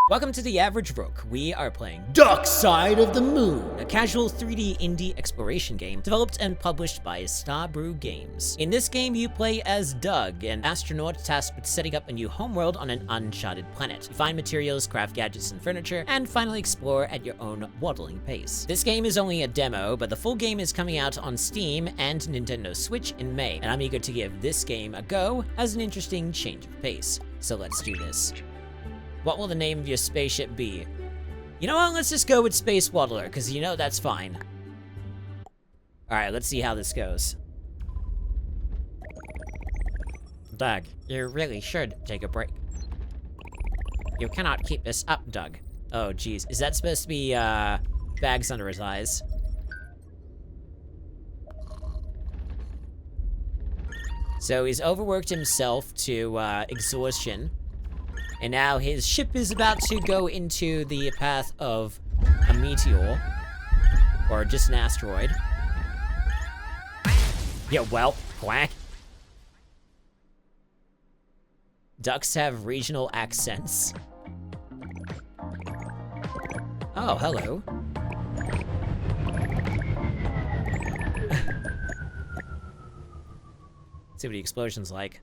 Welcome to The Average Rook. We are playing Dark Side of the Moon, a casual 3D indie exploration game developed and published by Starbrew Games. In this game, you play as Doug, an astronaut tasked with setting up a new homeworld on an uncharted planet. You find materials, craft gadgets and furniture, and finally explore at your own waddling pace. This game is only a demo, but the full game is coming out on Steam and Nintendo Switch in May, and I'm eager to give this game a go as an interesting change of pace. So let's do this. What will the name of your spaceship be? You know what, let's just go with Space Waddler, because you know that's fine. Alright, let's see how this goes. Doug, you really should take a break. You cannot keep this up, Doug. Oh, jeez. Is that supposed to be, bags under his eyes? So he's overworked himself to, exhaustion. And now his ship is about to go into the path of a meteor. Or just an asteroid. Yeah, well, quack. Ducks have regional accents. Oh, hello. Let's see what the explosion's like.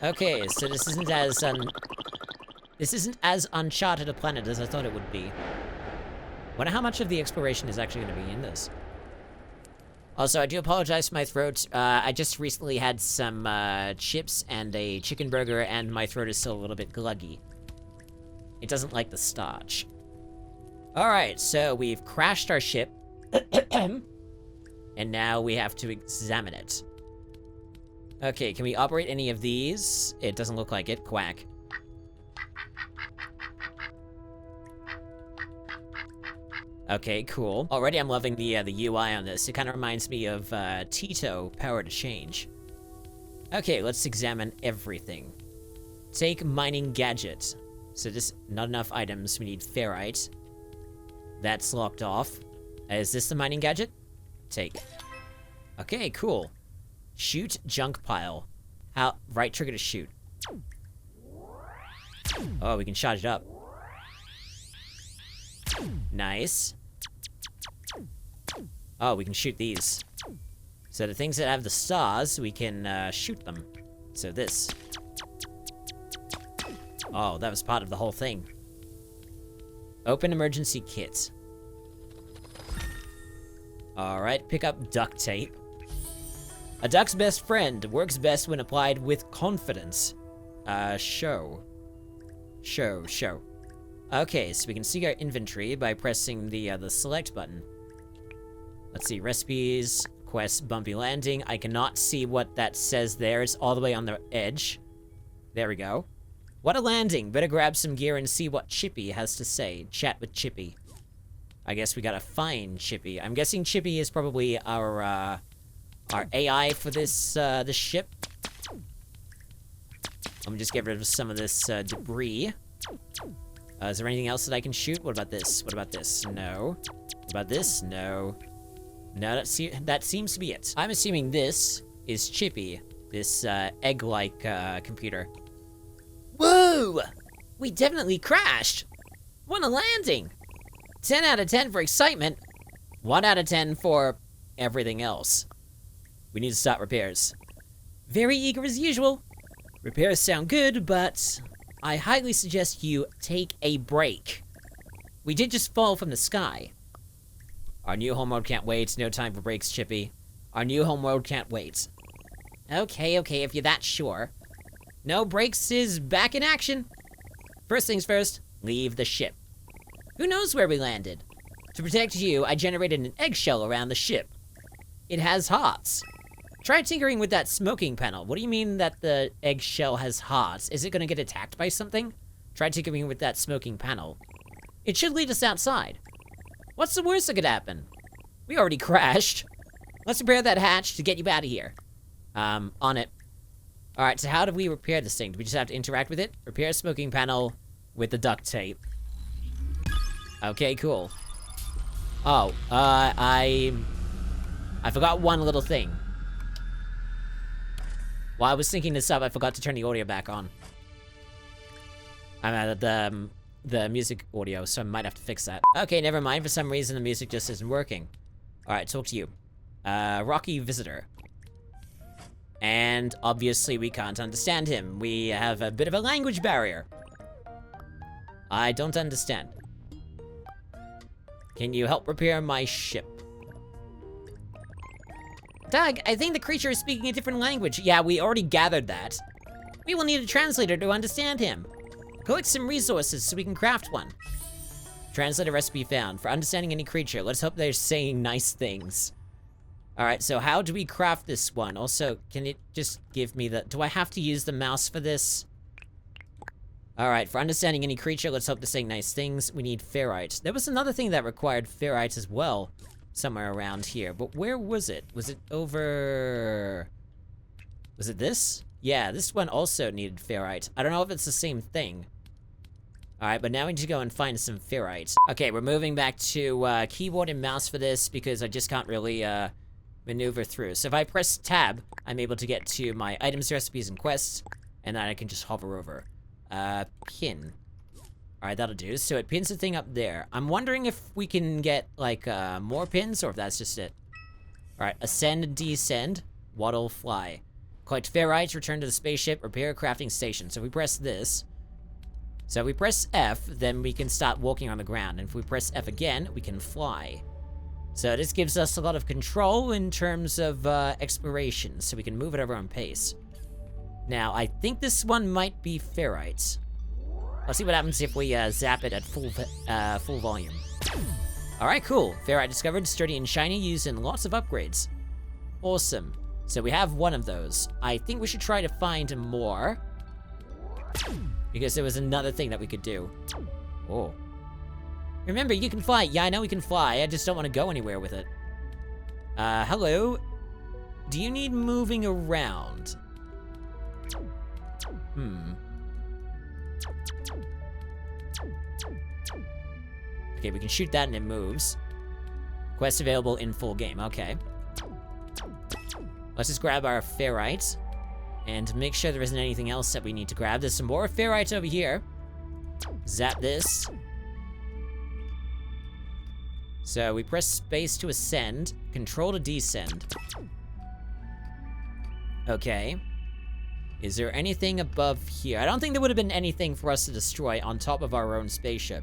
Okay, so this isn't as uncharted a planet as I thought it would be. Wonder how much of the exploration is actually going to be in this. Also, I do apologize for my throat. I just recently had some chips and a chicken burger, and my throat is still a little bit gluggy. It doesn't like the starch. Alright, so we've crashed our ship. And now we have to examine it. Okay, can we operate any of these? It doesn't look like it. Quack. Okay, cool. Already I'm loving the UI on this. It kind of reminds me of Tito, Power to Change. Okay, let's examine everything. Take mining gadget. So just not enough items. We need ferrite. That's locked off. Is this the mining gadget? Take. Okay, cool. Shoot junk pile. How? Right trigger to shoot. Oh, we can charge it up. Nice. Oh, we can shoot these. So the things that have the stars, we can shoot them. So this. Oh, that was part of the whole thing. Open emergency kit. Alright, pick up duct tape. A duck's best friend works best when applied with confidence. Show. Okay, so we can see our inventory by pressing the select button. Let's see, recipes, quest, bumpy landing. I cannot see what that says there. It's all the way on the edge. There we go. What a landing. Better grab some gear and see what Chippy has to say. Chat with Chippy. I guess we gotta find Chippy. I'm guessing Chippy is probably our AI for this, this ship. Let me just get rid of some of this, debris. Is there anything else that I can shoot? What about this? What about this? No. What about this? No. No, that seems to be it. I'm assuming this is Chippy. This, egg-like, computer. Whoa! We definitely crashed! What a landing! 10 out of 10 for excitement. 1 out of 10 for everything else. We need to start repairs. Very eager as usual. Repairs sound good, but I highly suggest you take a break. We did just fall from the sky. Our new homeworld can't wait. No time for breaks, Chippy. Our new homeworld can't wait. Okay, if you're that sure. No breaks is back in action. First things first, leave the ship. Who knows where we landed? To protect you, I generated an eggshell around the ship. It has hearts. Try tinkering with that smoking panel. What do you mean that the eggshell has hearts? Is it gonna get attacked by something? Try tinkering with that smoking panel. It should lead us outside. What's the worst that could happen? We already crashed. Let's repair that hatch to get you out of here. On it. Alright, so how do we repair this thing? Do we just have to interact with it? Repair smoking panel with the duct tape. Okay, cool. Oh, I forgot one little thing. While I was syncing this up, I forgot to turn the audio back on. I'm at the music audio, so I might have to fix that. Okay, never mind. For some reason, the music just isn't working. Alright, talk to you. Rocky visitor. And obviously we can't understand him. We have a bit of a language barrier. I don't understand. Can you help repair my ship? Doug, I think the creature is speaking a different language. Yeah, we already gathered that. We will need a translator to understand him. Collect some resources so we can craft one. Translator recipe found. For understanding any creature, let's hope they're saying nice things. Alright, so how do we craft this one? Also, can it just give me the... Do I have to use the mouse for this? Alright, for understanding any creature, let's hope they're saying nice things. We need ferrite. There was another thing that required ferrite as well, somewhere around here. But where was it? Was it over... Was it this? Yeah, this one also needed ferrite. I don't know if it's the same thing. Alright, but now we need to go and find some ferrite. Okay, we're moving back to keyboard and mouse for this because I just can't really maneuver through. So if I press tab, I'm able to get to my items, recipes, and quests, and then I can just hover over. Pin. Alright, that'll do. So it pins the thing up there. I'm wondering if we can get, like, more pins, or if that's just it. Alright, ascend, descend, waddle, fly. Collect ferrite, return to the spaceship, repair crafting station. So if we press this... So if we press F, then we can start walking on the ground. And if we press F again, we can fly. So this gives us a lot of control in terms of exploration, so we can move at our own pace. Now, I think this one might be ferrite. Let's see what happens if we zap it at full volume. Alright, cool. Ferrite discovered, sturdy and shiny, used in lots of upgrades. Awesome. So we have one of those. I think we should try to find more. Because there was another thing that we could do. Oh. Remember, you can fly. Yeah, I know we can fly. I just don't want to go anywhere with it. Hello? Do you need moving around? Okay, we can shoot that and it moves. Quest available in full game. Okay. Let's just grab our ferrite. And make sure there isn't anything else that we need to grab. There's some more ferrite over here. Zap this. So we press space to ascend, control to descend. Okay. Is there anything above here? I don't think there would have been anything for us to destroy on top of our own spaceship.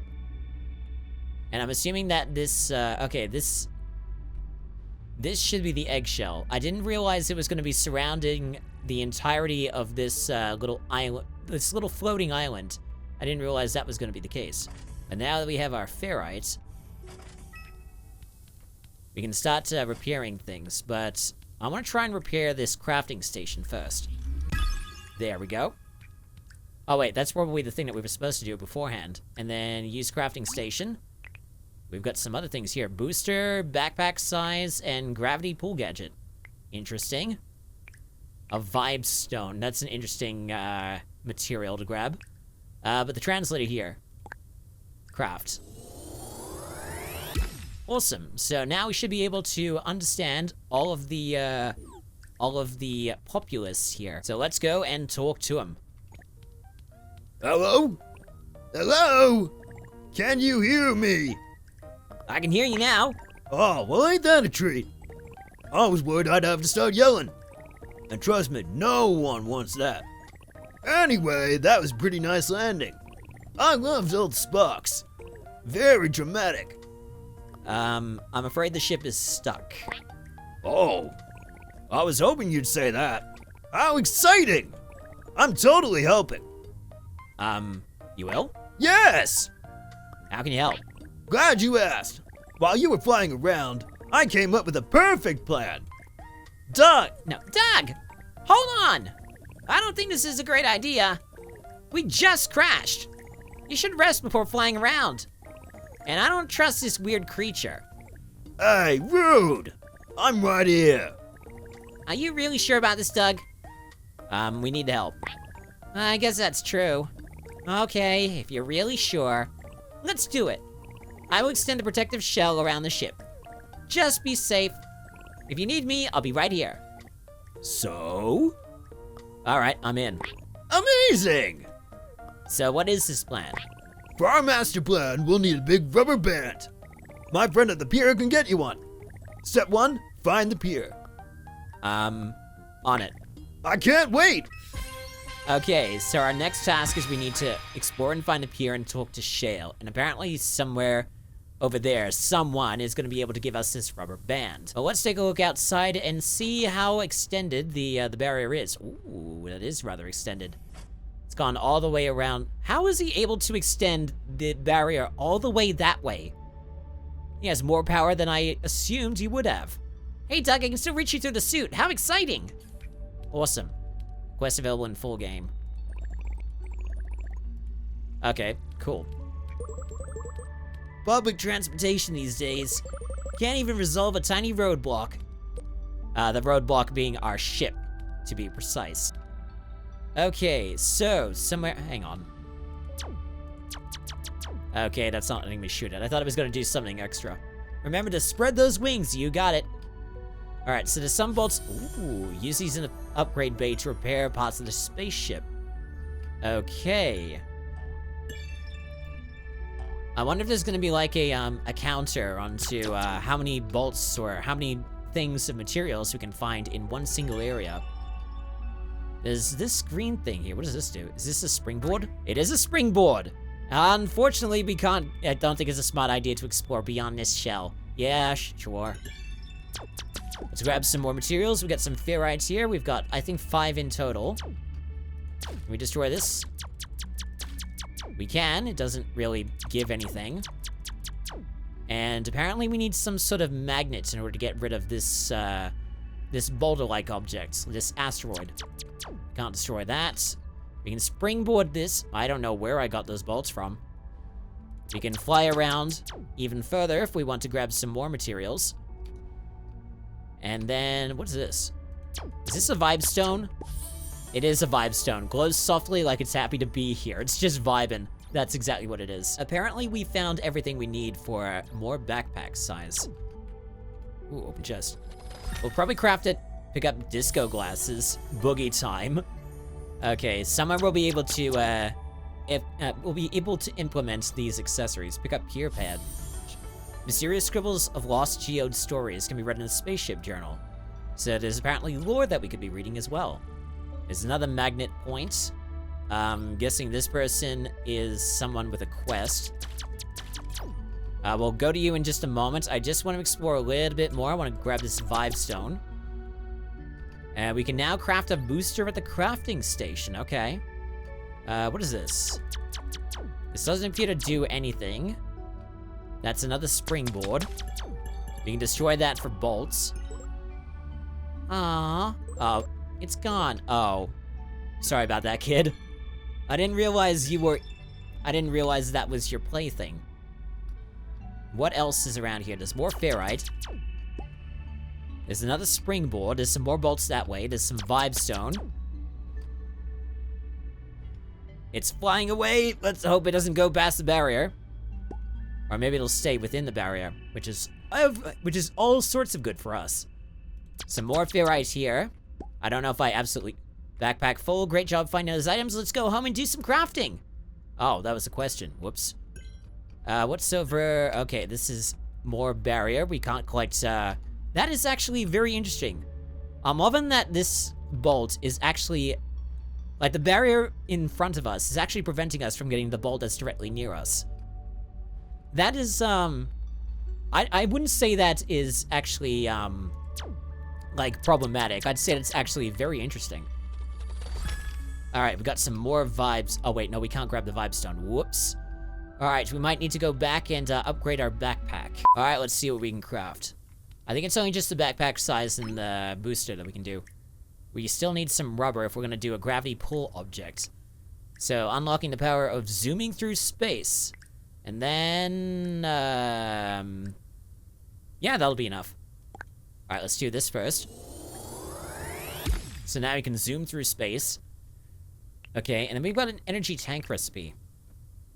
And I'm assuming that this, okay, this should be the eggshell. I didn't realize it was going to be surrounding the entirety of this little island, this little floating island. I didn't realize that was going to be the case. And now that we have our ferrite, we can start repairing things, but I want to try and repair this crafting station first. There we go. Oh wait, that's probably the thing that we were supposed to do beforehand. And then use crafting station. We've got some other things here. Booster, backpack size, and gravity pool gadget. Interesting. A vibe stone. That's an interesting material to grab. But the translator here. Craft. Awesome. So now we should be able to understand all of the populace here. So let's go and talk to him. Hello? Hello? Can you hear me? I can hear you now. Oh, well, ain't that a treat? I was worried I'd have to start yelling. And trust me, no one wants that. Anyway, that was a pretty nice landing. I loved old Sparks. Very dramatic. I'm afraid the ship is stuck. Oh, I was hoping you'd say that. How exciting! I'm totally helping. You will? Yes! How can you help? Glad you asked. While you were flying around, I came up with a perfect plan. Doug! No, Doug! Hold on! I don't think this is a great idea. We just crashed. You should rest before flying around. And I don't trust this weird creature. Hey, rude! I'm right here. Are you really sure about this, Doug? We need help. I guess that's true. Okay, if you're really sure, let's do it. I will extend the protective shell around the ship. Just be safe. If you need me, I'll be right here. So? All right, I'm in. Amazing! So what is this plan? For our master plan, we'll need a big rubber band. My friend at the pier can get you one. Step 1, find the pier. On it. I can't wait! Okay, so our next task is we need to explore and find a pier and talk to Shale. And apparently somewhere over there, someone is going to be able to give us this rubber band. But let's take a look outside and see how extended the barrier is. Ooh, that is rather extended. It's gone all the way around. How is he able to extend the barrier all the way that way? He has more power than I assumed he would have. Hey, Doug, I can still reach you through the suit. How exciting! Awesome. Quest available in full game. Okay, cool. Public transportation these days. Can't even resolve a tiny roadblock. The roadblock being our ship, to be precise. Okay, so somewhere, hang on. Okay, that's not letting me shoot it. I thought it was gonna do something extra. Remember to spread those wings, you got it. All right, so the sun bolts, ooh, use these in the upgrade bay to repair parts of the spaceship. Okay. I wonder if there's gonna be like a counter onto how many bolts or how many things of materials we can find in one single area. There's this green thing here. What does this do? Is this a springboard? It is a springboard. Unfortunately, we can't. I don't think it's a smart idea to explore beyond this shell. Yeah, sure. Let's grab some more materials. We got some ferrites here. We've got, I think, 5 in total. Can we destroy this? We can. It doesn't really give anything. And apparently we need some sort of magnet in order to get rid of this, this boulder-like object, this asteroid. Can't destroy that. We can springboard this. I don't know where I got those bolts from. We can fly around even further if we want to grab some more materials. And then, what is this? Is this a vibe stone? It is a vibe stone. Glows softly like it's happy to be here. It's just vibing. That's exactly what it is. Apparently, we found everything we need for more backpack size. Ooh, open chest. We'll probably craft it. Pick up disco glasses. Boogie time. Okay, someone will be able to, implement these accessories. Pick up pier pad. Mysterious scribbles of lost geode stories can be read in a spaceship journal. So there's apparently lore that we could be reading as well. There's another magnet point. Guessing this person is someone with a quest. We'll go to you in just a moment. I just want to explore a little bit more. I want to grab this vibe stone. And we can now craft a booster at the crafting station. Okay. What is this? This doesn't appear to do anything. That's another springboard. We can destroy that for bolts. Aww. Oh, it's gone. Oh. Sorry about that, kid. I didn't realize that was your plaything. What else is around here? There's more ferrite. There's another springboard. There's some more bolts that way. There's some vibe stone. It's flying away. Let's hope it doesn't go past the barrier. Or maybe it'll stay within the barrier, which is all sorts of good for us. Some more ferrite here. I don't know if I absolutely... Backpack full. Great job finding those items. Let's go home and do some crafting. Oh, that was a question. Whoops. What's over... Okay, this is more barrier. We can't collect... That is actually very interesting. I'm loving that this bolt is actually... Like, the barrier in front of us is actually preventing us from getting the bolt that's directly near us. That is, I wouldn't say that is actually, like, problematic. I'd say it's actually very interesting. Alright, we got some more vibes. Oh, wait, no, we can't grab the vibe stone. Whoops. Alright, we might need to go back and, upgrade our backpack. Alright, let's see what we can craft. I think it's only just the backpack size and the booster that we can do. We still need some rubber if we're gonna do a gravity pull object. So, unlocking the power of zooming through space. And then, yeah, that'll be enough. Alright, let's do this first. So now we can zoom through space. Okay, and then we've got an energy tank recipe.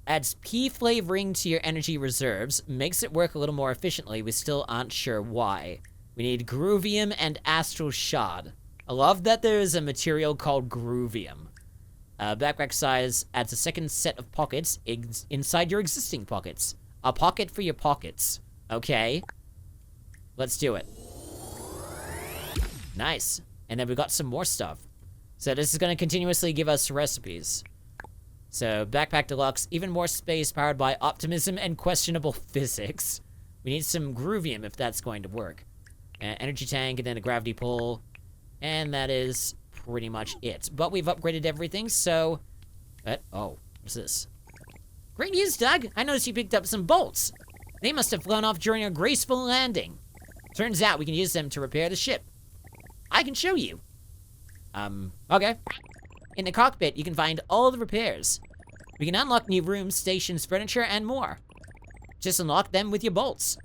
Adds pea flavoring to your energy reserves. Makes it work a little more efficiently. We still aren't sure why. We need groovium and astral shard. I love that there's a material called groovium. Backpack size adds a second set of pockets inside your existing pockets. A pocket for your pockets. Okay. Let's do it. Nice. And then we got some more stuff. So this is going to continuously give us recipes. So, Backpack Deluxe, even more space powered by optimism and questionable physics. We need some groovium if that's going to work. Energy tank and then a gravity pull. And that is pretty much it. But we've upgraded everything, so... oh, what's this? Great news, Doug! I noticed you picked up some bolts. They must have flown off during a graceful landing. Turns out we can use them to repair the ship. I can show you. Okay. In the cockpit, you can find all the repairs. We can unlock new rooms, stations, furniture, and more. Just unlock them with your bolts.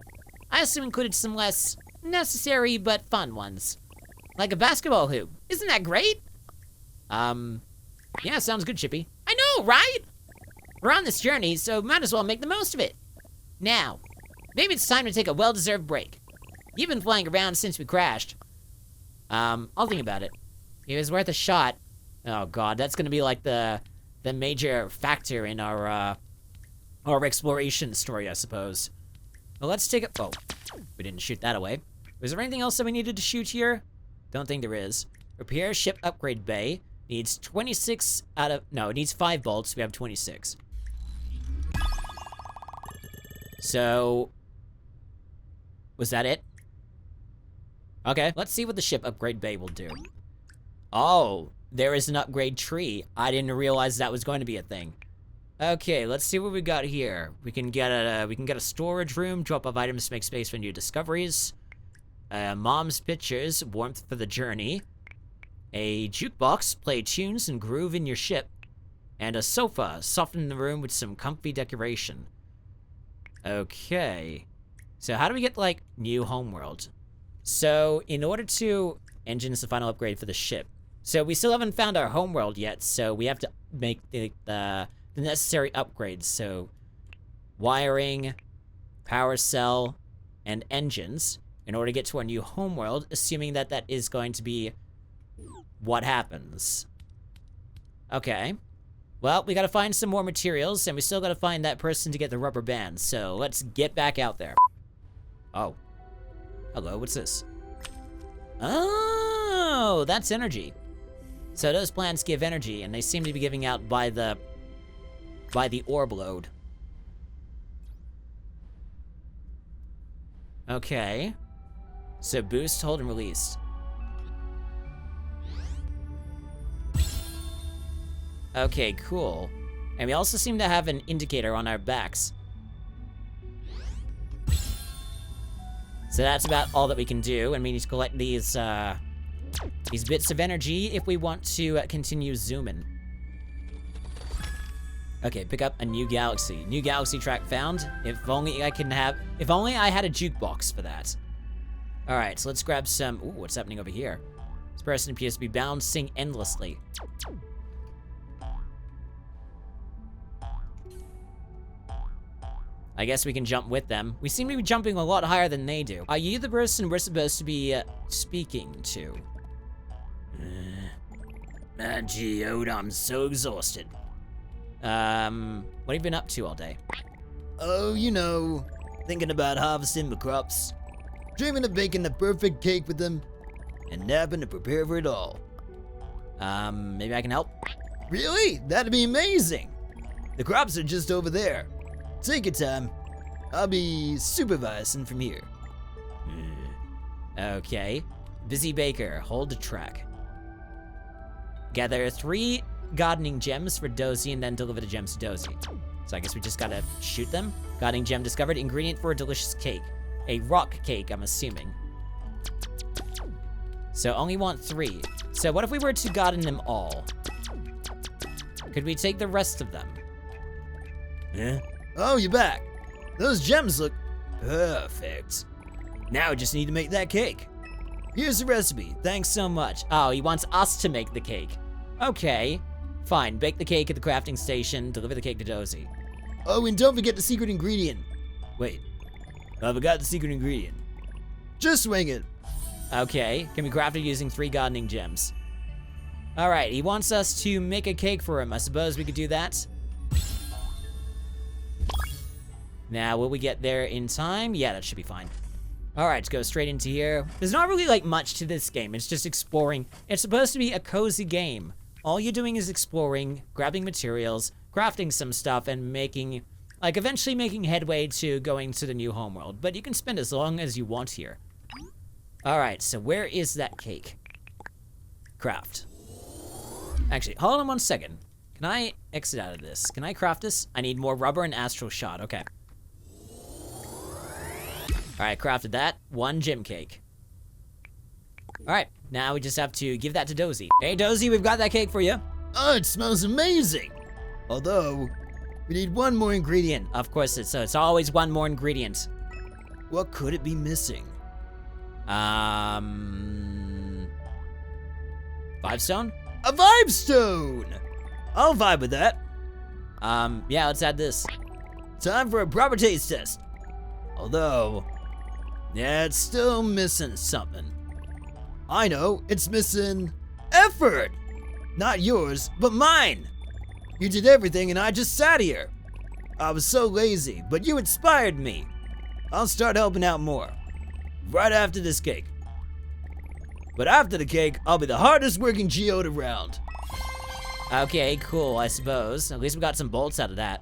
I also included some less necessary but fun ones. Like a basketball hoop. Isn't that great? Yeah, sounds good, Chippy. I know, right? We're on this journey, so might as well make the most of it. Now, maybe it's time to take a well-deserved break. You've been flying around since we crashed. I'll think about it. It was worth a shot. Oh god, that's gonna be like the major factor in our exploration story, I suppose. Well, let's take it. Oh, we didn't shoot that away. Was there anything else that we needed to shoot here? Don't think there is. Repair ship upgrade bay. Needs 26 out of... No, it needs 5 bolts. We have 26. So... Was that it? Okay, let's see what the ship upgrade bay will do. Oh, there is an upgrade tree. I didn't realize that was going to be a thing. Okay, let's see what we got here. We can get a storage room, drop off items to make space for new discoveries. Mom's pictures, warmth for the journey. A jukebox, play tunes and groove in your ship. And a sofa, soften the room with some comfy decoration. Okay. So how do we get, like, new homeworld? So, in order to... Engine's the final upgrade for the ship. So, we still haven't found our homeworld yet, so we have to make the necessary upgrades. So, wiring, power cell, and engines in order to get to our new homeworld, assuming that that is going to be what happens. Okay. Well, we gotta find some more materials, and we still gotta find that person to get the rubber band, so let's get back out there. Oh. Hello, what's this? Oh, that's energy. So those plants give energy, and they seem to be giving out by the orb load. Okay. So boost, hold, and release. Okay, cool. And we also seem to have an indicator on our backs. So that's about all that we can do, and we need to collect these bits of energy if we want to continue zooming. Okay, pick up a new galaxy. New galaxy track found. If only I had a jukebox for that. All right, so let's grab some. Ooh, what's happening over here? This person appears to be bound to sing endlessly. I guess we can jump with them. We seem to be jumping a lot higher than they do. Are you the person we're supposed to be speaking to? Geode, I'm so exhausted. What have you been up to all day? Oh, you know, thinking about harvesting the crops, dreaming of baking the perfect cake with them, and napping to prepare for it all. Maybe I can help? Really? That'd be amazing. The crops are just over there. Take your time. I'll be supervising from here. Okay. Busy Baker, hold the track. Gather 3 gardening gems for Dozy and then deliver the gems to Dozy. So I guess we just gotta shoot them. Gardening gem discovered, ingredient for a delicious cake. A rock cake, I'm assuming. So only want 3. So what if we were to garden them all? Could we take the rest of them? Yeah. Oh, you're back. Those gems look perfect. Now I just need to make that cake. Here's the recipe. Thanks so much. Oh, he wants us to make the cake. Okay. Fine, bake the cake at the crafting station, deliver the cake to Dozy. Oh, and don't forget the secret ingredient. Wait, I forgot the secret ingredient. Just swing it. Okay, can be crafted using 3 gardening gems. Alright, he wants us to make a cake for him. I suppose we could do that. Now, will we get there in time? Yeah, that should be fine. Alright, let's go straight into here. There's not really, like, much to this game. It's just exploring. It's supposed to be a cozy game. All you're doing is exploring, grabbing materials, crafting some stuff, and making, like, eventually making headway to going to the new homeworld. But you can spend as long as you want here. Alright, so where is that cake? Craft. Actually, hold on one second. Can I exit out of this? Can I craft this? I need more rubber and astral shot. Okay. Alright, crafted that. 1 gem cake. Alright, now we just have to give that to Dozy. Hey, Dozy, we've got that cake for you. Oh, it smells amazing. Although, we need 1 more ingredient. Of course, it's always 1 more ingredient. What could it be missing? 5 stone? A vibe stone! I'll vibe with that. Yeah, let's add this. Time for a proper taste test. Although, yeah, it's still missing something. I know, it's missing effort. Not yours, but mine. You did everything and I just sat here. I was so lazy, but you inspired me. I'll start helping out more. Right after this cake. But after the cake, I'll be the hardest working geode around. Okay, cool, I suppose. At least we got some bolts out of that.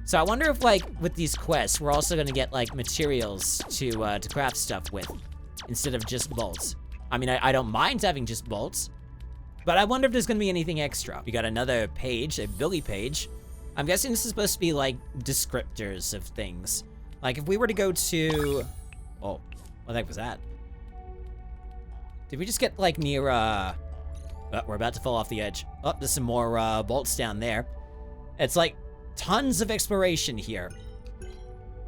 So I wonder if, like, with these quests, we're also gonna get, like, materials to craft stuff with, instead of just bolts. I mean, I don't mind having just bolts, but I wonder if there's gonna be anything extra. We got another page, a Billy page. I'm guessing this is supposed to be, like, descriptors of things. Like, if we were to go to... Oh, what the heck was that? Did we just get, like, near, Oh, we're about to fall off the edge. Oh, there's some more, bolts down there. It's, like, tons of exploration here.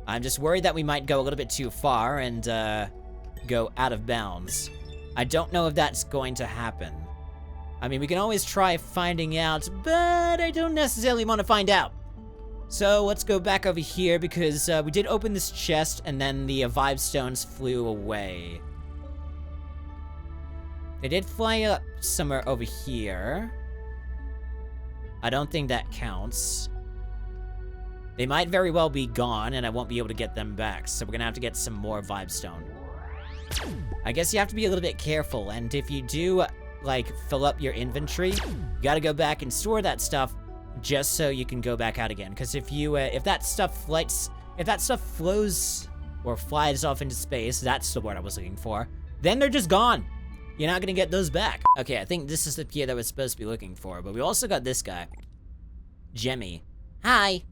I'm just worried that we might go a little bit too far and, go out of bounds. I don't know if that's going to happen. I mean, we can always try finding out, but I don't necessarily want to find out. So let's go back over here because we did open this chest and then the vibe stones flew away. They did fly up somewhere over here. I don't think that counts. They might very well be gone and I won't be able to get them back, so we're gonna have to get some more vibe stone. I guess you have to be a little bit careful, and if you do, like, fill up your inventory, you gotta go back and store that stuff just so you can go back out again. Because if you, if that stuff flows or flies off into space, that's the word I was looking for, then they're just gone. You're not gonna get those back. Okay, I think this is the gear that we're supposed to be looking for, but we also got this guy. Jemmy. Hi.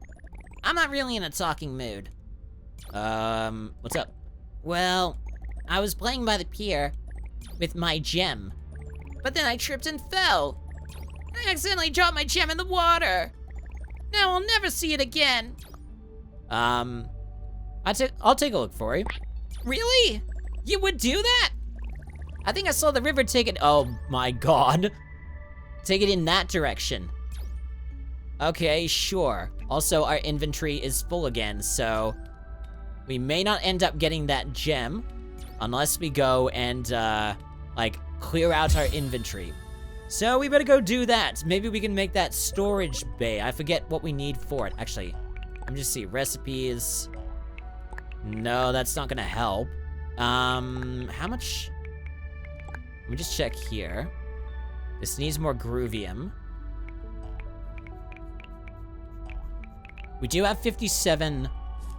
I'm not really in a talking mood. What's up? Well, I was playing by the pier with my gem, but then I tripped and fell. I accidentally dropped my gem in the water. Now I'll never see it again. I'll take a look for you. Really? You would do that? I think I saw the river take it. Oh my god. Take it in that direction. Okay, sure. Also, our inventory is full again, so we may not end up getting that gem unless we go and, like, clear out our inventory. So we better go do that. Maybe we can make that storage bay. I forget what we need for it. Actually, let me just see. Recipes. No, that's not gonna help. How much? Let me just check here. This needs more groovium. We do have 57.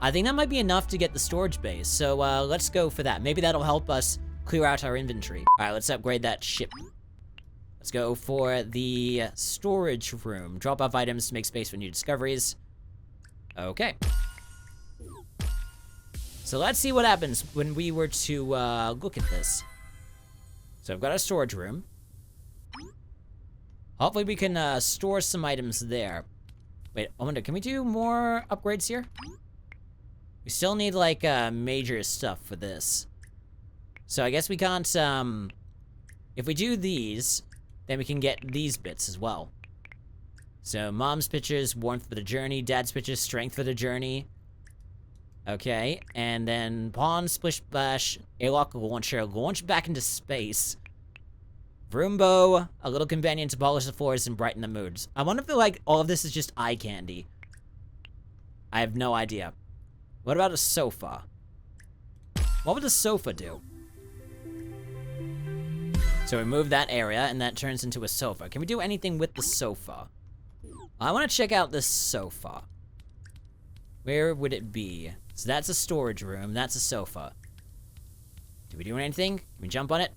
I think that might be enough to get the storage base. So let's go for that. Maybe that'll help us clear out our inventory. All right, let's upgrade that ship. Let's go for the storage room. Drop off items to make space for new discoveries. Okay. So let's see what happens when we were to look at this. So I've got a storage room. Hopefully we can store some items there. Wait, I wonder, can we do more upgrades here? We still need, like, major stuff for this. So I guess we can't, if we do these, then we can get these bits as well. So mom's pictures, warmth for the journey. Dad's pictures, strength for the journey. Okay, and then Pond, Splish Splash, Airlock Launcher, launch back into space. Vroombo, a little companion to polish the floors and brighten the moods. I wonder if like all of this is just eye candy. I have no idea. What about a sofa? What would a sofa do? So we move that area, and that turns into a sofa. Can we do anything with the sofa? I want to check out this sofa. Where would it be? So that's a storage room. That's a sofa. Do we do anything? Can we jump on it?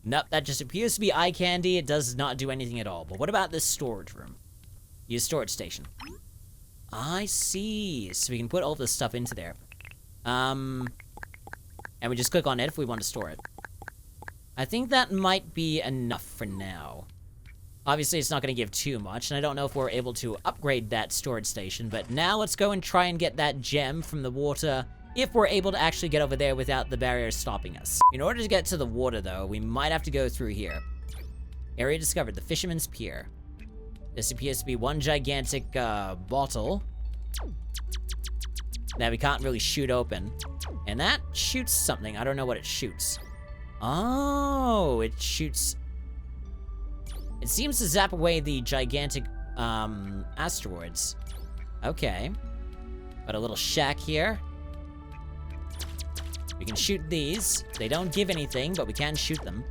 Nope, that just appears to be eye candy. It does not do anything at all. But what about this storage room? Use storage station. I see. So we can put all this stuff into there. And we just click on it if we want to store it. I think that might be enough for now. Obviously, it's not going to give too much, and I don't know if we're able to upgrade that storage station, but now let's go and try and get that gem from the water, if we're able to actually get over there without the barriers stopping us. In order to get to the water, though, we might have to go through here. Area discovered, the Fisherman's Pier. This appears to be one gigantic, bottle that we can't really shoot open. And that shoots something. I don't know what it shoots. Oh, it shoots... It seems to zap away the gigantic, asteroids. Okay. Got a little shack here. We can shoot these. They don't give anything, but we can shoot them.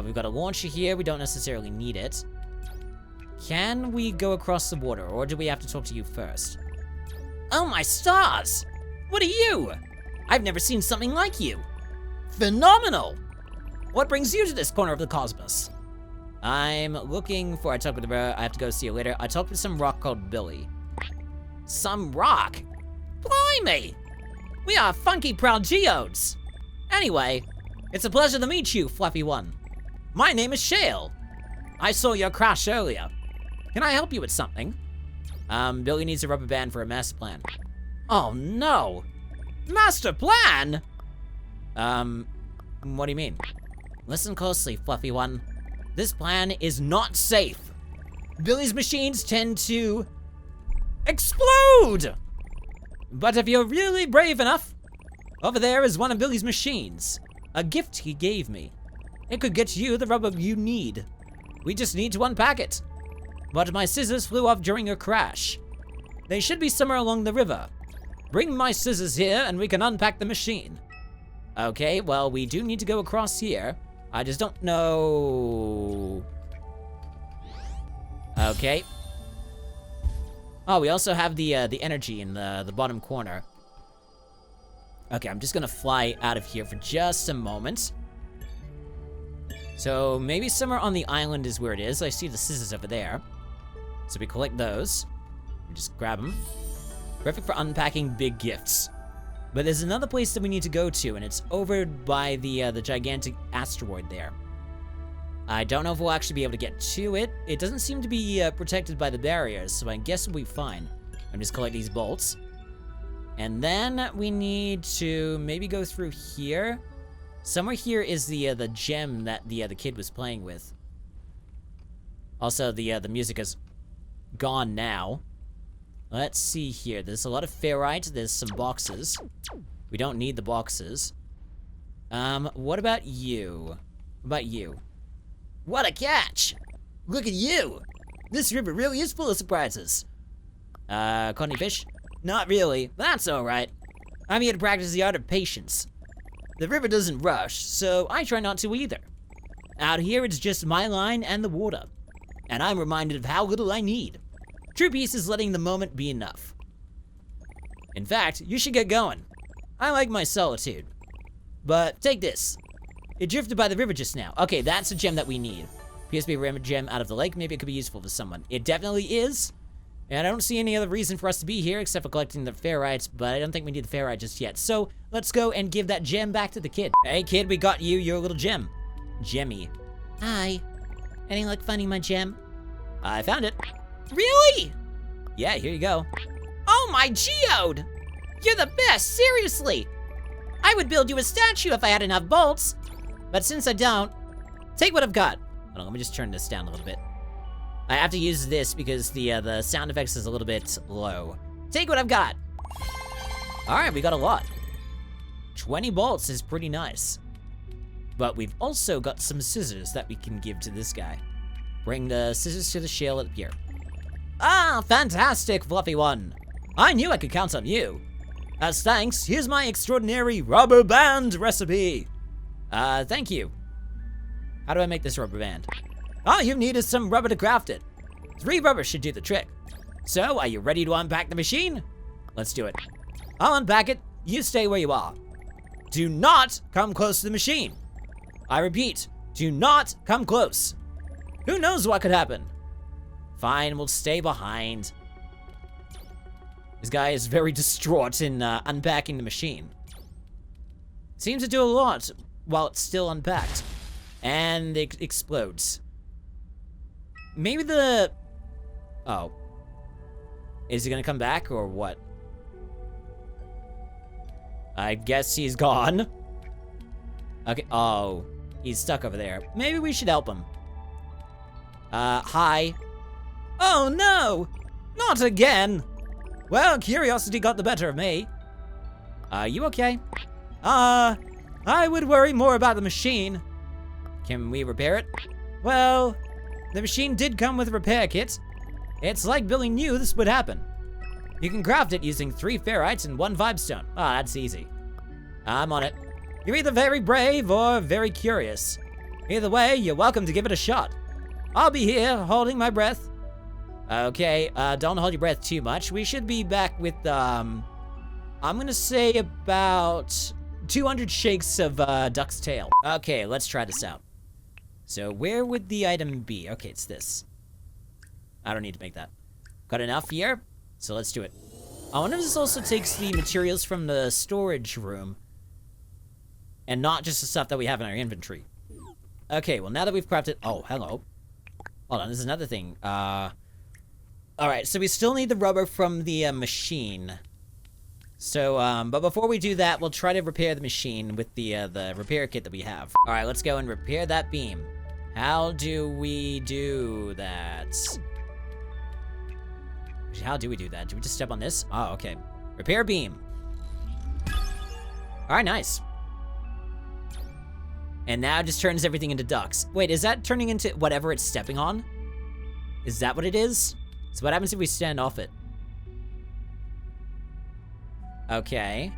We've got a launcher here. We don't necessarily need it. Can we go across the water, or do we have to talk to you first? Oh my stars! What are you? I've never seen something like you. Phenomenal! What brings you to this corner of the cosmos? I'm looking for... I talked with her. I have to go see you later. I talked with some rock called Billy. Some rock? Blimey! We are funky proud geodes! Anyway, it's a pleasure to meet you, Fluffy One. My name is Shale. I saw your crash earlier. Can I help you with something? Billy needs a rubber band for a master plan. Oh no! Master plan? What do you mean? Listen closely, Fluffy One. This plan is not safe. Billy's machines tend to explode! But if you're really brave enough, over there is one of Billy's machines. A gift he gave me. It could get you the rubber you need. We just need to unpack it. But my scissors flew off during your crash. They should be somewhere along the river. Bring my scissors here and we can unpack the machine. Okay, well, we do need to go across here. I just don't know... Okay. Oh, we also have the energy in the bottom corner. Okay, I'm just gonna fly out of here for just a moment. So maybe somewhere on the island is where it is. I see the scissors over there. So we collect those. And just grab them. Perfect for unpacking big gifts. But there's another place that we need to go to, and it's over by the gigantic asteroid there. I don't know if we'll actually be able to get to it. It doesn't seem to be protected by the barriers, so I guess we'll be fine. I'm just collect these bolts. And then we need to maybe go through here. Somewhere here is the gem that the kid was playing with. Also, the music is gone now. Let's see here. There's a lot of ferrite. There's some boxes. We don't need the boxes. What about you? What about you? What a catch! Look at you! This river really is full of surprises. Caught any fish? Not really. That's alright. I'm here to practice the art of patience. The river doesn't rush, so I try not to either. Out here, it's just my line and the water. And I'm reminded of how little I need. True peace is letting the moment be enough. In fact, you should get going. I like my solitude. But take this. It drifted by the river just now. Okay, that's a gem that we need. Appears to be a rare gem out of the lake. Maybe it could be useful to someone. It definitely is. And I don't see any other reason for us to be here except for collecting the ferrites, but I don't think we need the ferrite just yet. So let's go and give that gem back to the kid. Hey kid, we got you your little gem. Gemmy. Hi. Any luck finding my gem? I found it. Really? Yeah, here you go. Oh my geode! You're the best, seriously! I would build you a statue if I had enough bolts. But since I don't, take what I've got. Hold on, let me just turn this down a little bit. I have to use this because the sound effects is a little bit low. Take what I've got. Alright, we got a lot. 20 bolts is pretty nice. But we've also got some scissors that we can give to this guy. Bring the scissors to the shell up here. Ah, fantastic, Fluffy One. I knew I could count on you. As thanks, here's my extraordinary rubber band recipe. Thank you. How do I make this rubber band? All you need is some rubber to craft it. 3 rubber should do the trick. So, are you ready to unpack the machine? Let's do it. I'll unpack it. You stay where you are. Do not come close to the machine. I repeat, do not come close. Who knows what could happen? Fine, we'll stay behind. This guy is very distraught in unpacking the machine. Seems to do a lot while it's still unpacked. And it explodes. Maybe the... Oh. Is he gonna come back or what? I guess he's gone. Okay, oh. He's stuck over there. Maybe we should help him. Hi. Oh no! Not again! Well, curiosity got the better of me. Are you okay? I would worry more about the machine. Can we repair it? Well, the machine did come with a repair kit. It's like Billy knew this would happen. You can craft it using 3 ferrites and 1 vibestone. Ah, that's easy. I'm on it. You're either very brave or very curious. Either way, you're welcome to give it a shot. I'll be here, holding my breath. Okay, don't hold your breath too much. We should be back with, I'm gonna say about 200 shakes of, duck's tail. Okay, let's try this out. So where would the item be? Okay, it's this. I don't need to make that. Got enough here? So let's do it. I wonder if this also takes the materials from the storage room. And not just the stuff that we have in our inventory. Okay, well now that we've crafted... Oh, hello. Hold on, this is another thing. Alright, so we still need the rubber from the machine. So, but before we do that, we'll try to repair the machine with the repair kit that we have. Alright, let's go and repair that beam. How do we do that? How do we do that? Do we just step on this? Oh, okay. Repair beam. Alright, nice. And now it just turns everything into ducks. Wait, is that turning into whatever it's stepping on? Is that what it is? So what happens if we stand off it? Okay.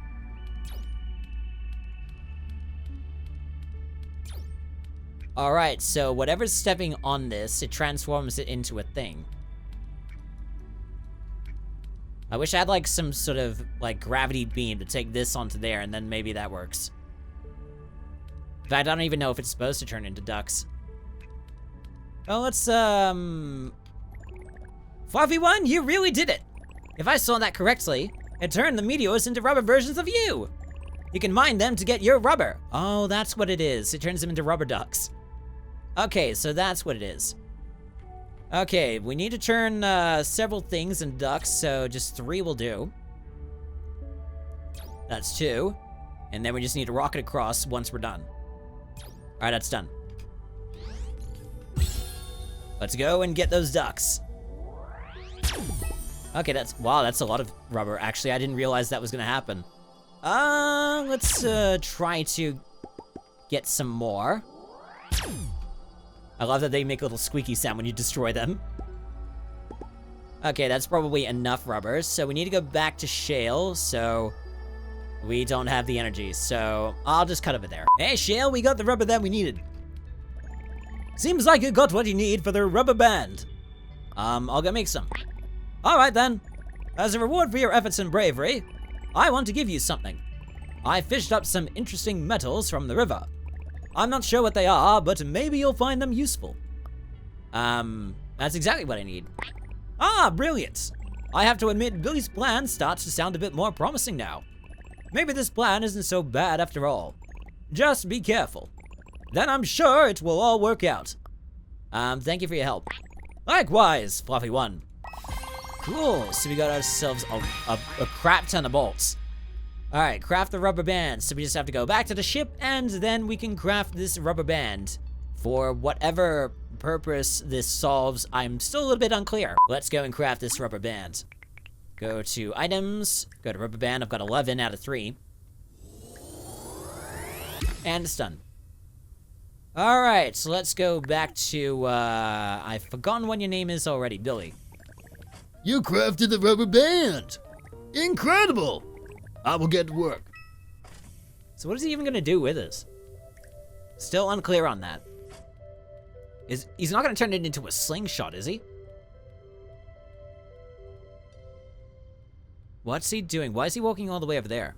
Alright, so whatever's stepping on this, it transforms it into a thing. I wish I had like some sort of like gravity beam to take this onto there and then maybe that works. In fact, I don't even know if it's supposed to turn into ducks. Oh, let's, Fluffy One, you really did it! If I saw that correctly, it turned the meteors into rubber versions of you! You can mine them to get your rubber. Oh, that's what it is. It turns them into rubber ducks. Okay, so that's what it is. Okay, we need to turn, several things into ducks, so just 3 will do. That's 2. And then we just need to rocket across once we're done. Alright, that's done. Let's go and get those ducks. Okay, wow, that's a lot of rubber. Actually, I didn't realize that was gonna happen. Let's, try to get some more. I love that they make a little squeaky sound when you destroy them. Okay, that's probably enough rubber, so we need to go back to shale, so... we don't have the energy, so I'll just cut over there. Hey, Shale, we got the rubber that we needed. Seems like you got what you need for the rubber band. I'll go make some. Alright then. As a reward for your efforts and bravery, I want to give you something. I fished up some interesting metals from the river. I'm not sure what they are, but maybe you'll find them useful. That's exactly what I need. Ah, brilliant. I have to admit, Billy's plan starts to sound a bit more promising now. Maybe this plan isn't so bad after all. Just be careful. Then I'm sure it will all work out. Thank you for your help. Likewise, Fluffy One. Cool, so we got ourselves a crap ton of bolts. Alright, craft the rubber band. So we just have to go back to the ship, and then we can craft this rubber band. For whatever purpose this solves, I'm still a little bit unclear. Let's go and craft this rubber band. Go to items, go to rubber band. I've got 11 out of 3. And it's done. Alright, so let's go back to, I've forgotten what your name is already, Billy. You crafted the rubber band! Incredible! I will get to work. So what is he even gonna do with us? Still unclear on that. He's not gonna turn it into a slingshot, is he? What's he doing? Why is he walking all the way over there?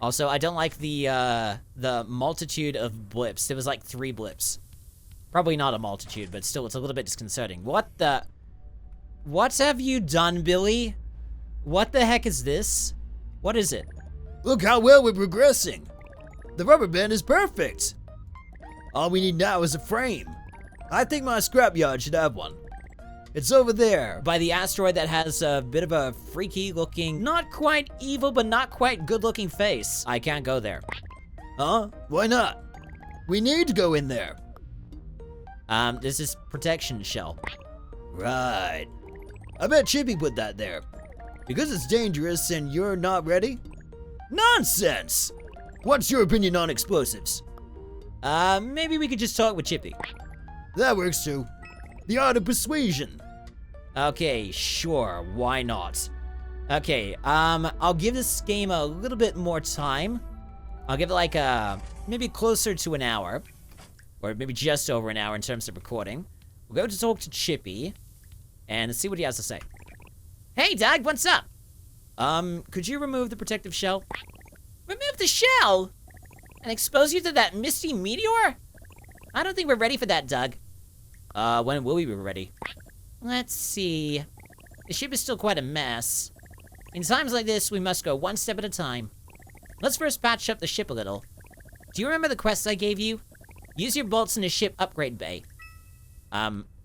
Also, I don't like the multitude of blips. There was like 3 blips. Probably not a multitude, but still, it's a little bit disconcerting. What have you done, Billy? What the heck is this? What is it? Look how well we're progressing. The rubber band is perfect. All we need now is a frame. I think my scrapyard should have one. It's over there. By the asteroid that has a bit of a freaky looking, not quite evil, but not quite good looking face. I can't go there. Huh? Why not? We need to go in there. There's this protection shell. Right. I bet Chippy put that there. Because it's dangerous and you're not ready? Nonsense! What's your opinion on explosives? Maybe we could just talk with Chippy. That works too. The art of persuasion. Okay, sure, why not? Okay, I'll give this game a little bit more time. I'll give it like maybe closer to an hour. Or maybe just over an hour in terms of recording. We'll go to talk to Chippy and see what he has to say. Hey, Doug, what's up? Could you remove the protective shell? Remove the shell? And expose you to that misty meteor? I don't think we're ready for that, Doug. When will we be ready? Let's see. The ship is still quite a mess. In times like this, we must go one step at a time. Let's first patch up the ship a little. Do you remember the quest I gave you? Use your bolts in the ship upgrade bay.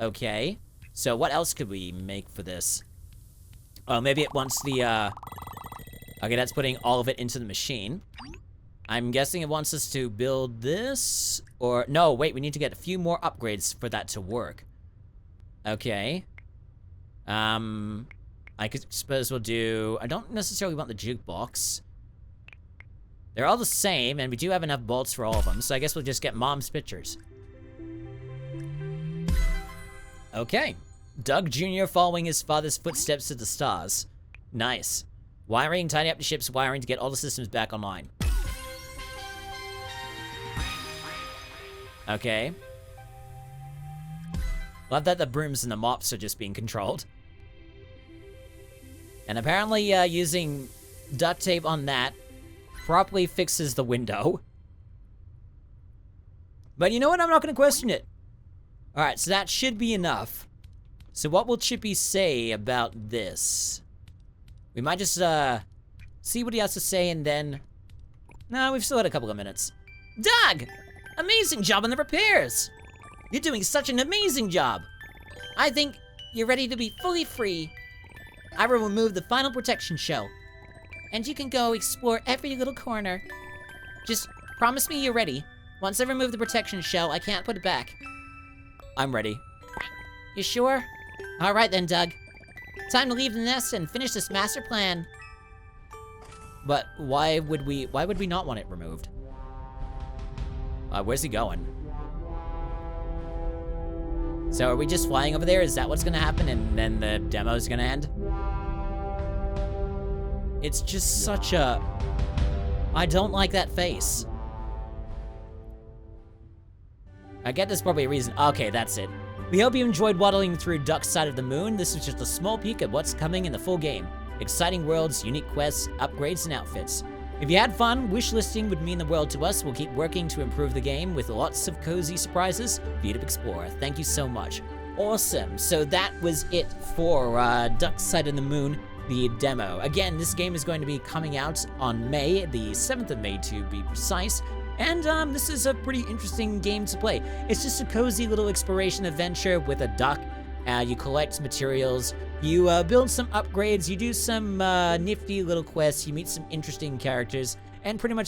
Okay. So what else could we make for this? Oh, maybe it wants the, okay, that's putting all of it into the machine. I'm guessing it wants us to build this, or... No, wait, we need to get a few more upgrades for that to work. Okay. I could suppose we'll do... I don't necessarily want the jukebox. They're all the same, and we do have enough bolts for all of them, so I guess we'll just get Mom's pictures. Okay. Doug Jr. following his father's footsteps to the stars. Nice. Wiring, tidy up the ship's wiring to get all the systems back online. Okay. Love that the brooms and the mops are just being controlled. And apparently, using duct tape on that properly fixes the window. But you know what? I'm not going to question it. Alright, so that should be enough. So what will Chippy say about this? We might just, see what he has to say and then... No, we've still had a couple of minutes. Doug! Amazing job on the repairs! You're doing such an amazing job! I think you're ready to be fully free. I will remove the final protection shell. And you can go explore every little corner. Just promise me you're ready. Once I remove the protection shell, I can't put it back. I'm ready. You sure? Alright then, Doug. Time to leave the nest and finish this master plan. But why would we not want it removed? Where's he going? So are we just flying over there? Is that what's gonna happen and then the demo's gonna end? It's just such a... I don't like that face. I get there's probably a reason. Okay, that's it. We hope you enjoyed waddling through Duck's Side of the Moon. This is just a small peek at what's coming in the full game. Exciting worlds, unique quests, upgrades, and outfits. If you had fun, wish listing would mean the world to us. We'll keep working to improve the game with lots of cozy surprises for you to explore. Thank you so much. Awesome. So that was it for Duck's Side of the Moon, the demo. Again, this game is going to be coming out on May, the 7th of May to be precise. And this is a pretty interesting game to play. It's just a cozy little exploration adventure with a duck. You collect materials, you build some upgrades, you do some nifty little quests, you meet some interesting characters, and pretty much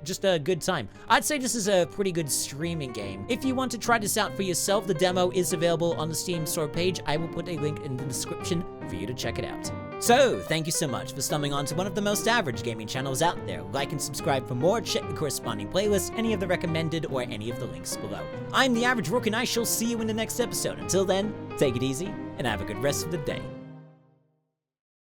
just a good time. I'd say this is a pretty good streaming game. If you want to try this out for yourself, the demo is available on the Steam store page. I will put a link in the description for you to check it out. So, thank you so much for stumbling onto one of the most average gaming channels out there. Like and subscribe for more, check the corresponding playlist, any of the recommended, or any of the links below. I'm the Average Rook, and I shall see you in the next episode. Until then, take it easy, and have a good rest of the day.